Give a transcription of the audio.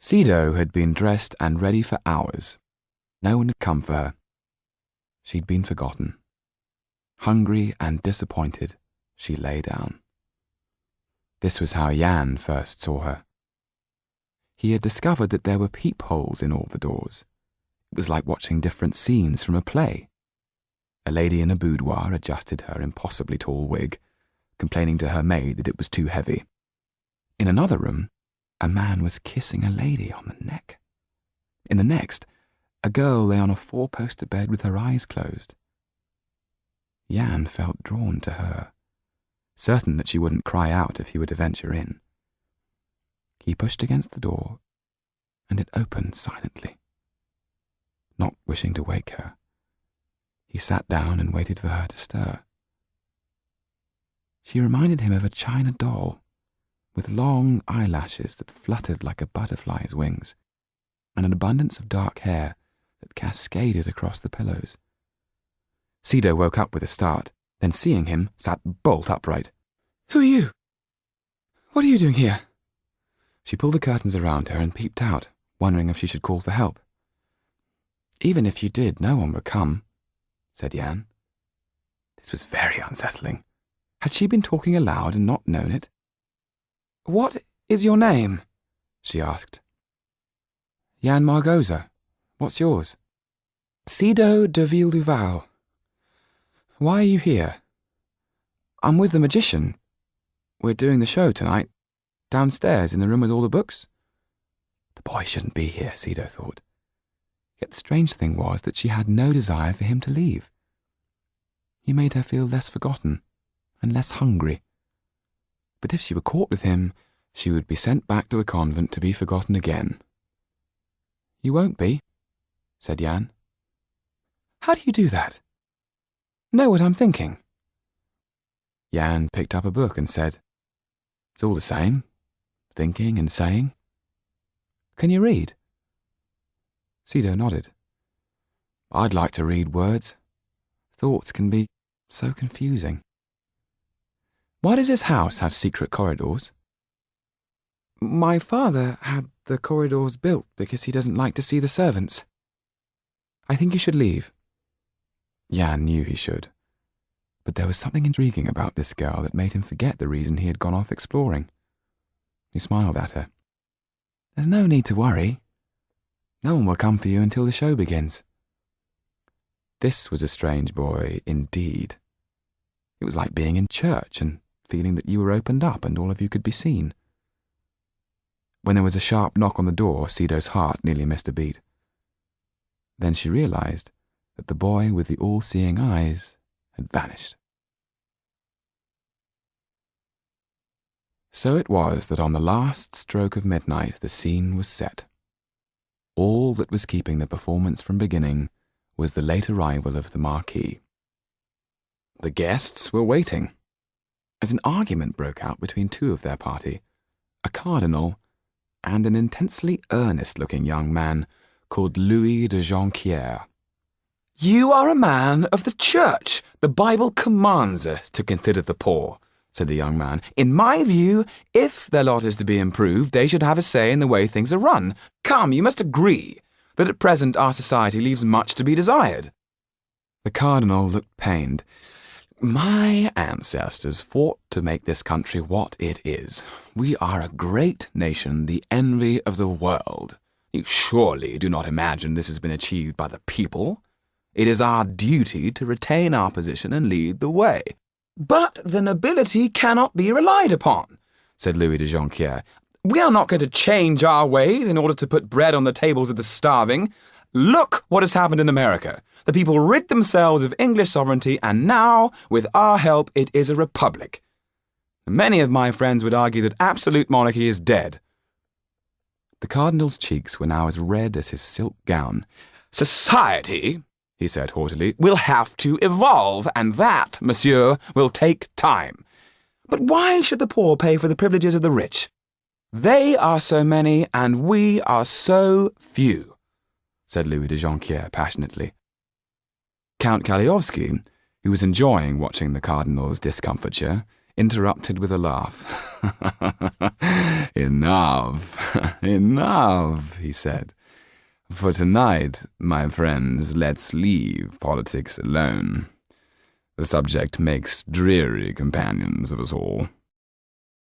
Sido had been dressed and ready for hours. No one had come for her. She'd been forgotten. Hungry and disappointed, she lay down. This was how Jan first saw her. He had discovered that there were peepholes in all the doors. It was like watching different scenes from a play. A lady in a boudoir adjusted her impossibly tall wig, complaining to her maid that it was too heavy. In another room, a man was kissing a lady on the neck. In the next, a girl lay on a four-poster bed with her eyes closed. Jan felt drawn to her, certain that she wouldn't cry out if he were to venture in. He pushed against the door, and it opened silently. Not wishing to wake her, he sat down and waited for her to stir. She reminded him of a china doll, with long eyelashes that fluttered like a butterfly's wings, and an abundance of dark hair that cascaded across the pillows. Sido woke up with a start, then seeing him, sat bolt upright. "Who are you? What are you doing here?" She pulled the curtains around her and peeped out, wondering if she should call for help. "Even if you did, no one would come," said Jan. This was very unsettling. Had she been talking aloud and not known it? "What is your name?" she asked. "Jan Margoza. What's yours?" "Sido de Villeduval. Why are you here?" "I'm with the magician. We're doing the show tonight, downstairs in the room with all the books." The boy shouldn't be here, Sido thought. Yet the strange thing was that she had no desire for him to leave. He made her feel less forgotten and less hungry. But if she were caught with him, she would be sent back to the convent to be forgotten again. "You won't be," said Jan. "How do you do that? Know what I'm thinking?" Jan picked up a book and said, "It's all the same, thinking and saying. Can you read?" Sido nodded. "I'd like to read words. Thoughts can be so confusing." "Why does this house have secret corridors?" "My father had the corridors built because he doesn't like to see the servants. I think you should leave." Jan knew he should, but there was something intriguing about this girl that made him forget the reason he had gone off exploring. He smiled at her. "There's no need to worry. No one will come for you until the show begins." This was a strange boy indeed. It was like being in church and feeling that you were opened up and all of you could be seen. When there was a sharp knock on the door, Sido's heart nearly missed a beat. Then she realized that the boy with the all-seeing eyes had vanished. So it was that on the last stroke of midnight the scene was set. All that was keeping the performance from beginning was the late arrival of the Marquis. The guests were waiting, as an argument broke out between two of their party, a cardinal and an intensely earnest-looking young man called Louis de Jonquière. "You are a man of the church. The Bible commands us to consider the poor," said the young man. "In my view, if their lot is to be improved, they should have a say in the way things are run. Come, you must agree that at present our society leaves much to be desired." The cardinal looked pained. "My ancestors fought to make this country what it is. We are a great nation, the envy of the world. You surely do not imagine this has been achieved by the people. It is our duty to retain our position and lead the way." "But the nobility cannot be relied upon," said Louis de Jonquière. "We are not going to change our ways in order to put bread on the tables of the starving. Look what has happened in America. The people rid themselves of English sovereignty, and now, with our help, it is a republic. Many of my friends would argue that absolute monarchy is dead." The cardinal's cheeks were now as red as his silk gown. "Society," he said haughtily, "will have to evolve, and that, monsieur, will take time. But why should the poor pay for the privileges of the rich? They are so many, and we are so few," said Louis de Jonquière passionately. Count Kaliowski, who was enjoying watching the cardinal's discomfiture, interrupted with a laugh. Enough, enough, he said. For tonight, my friends, let's leave politics alone. The subject makes dreary companions of us all.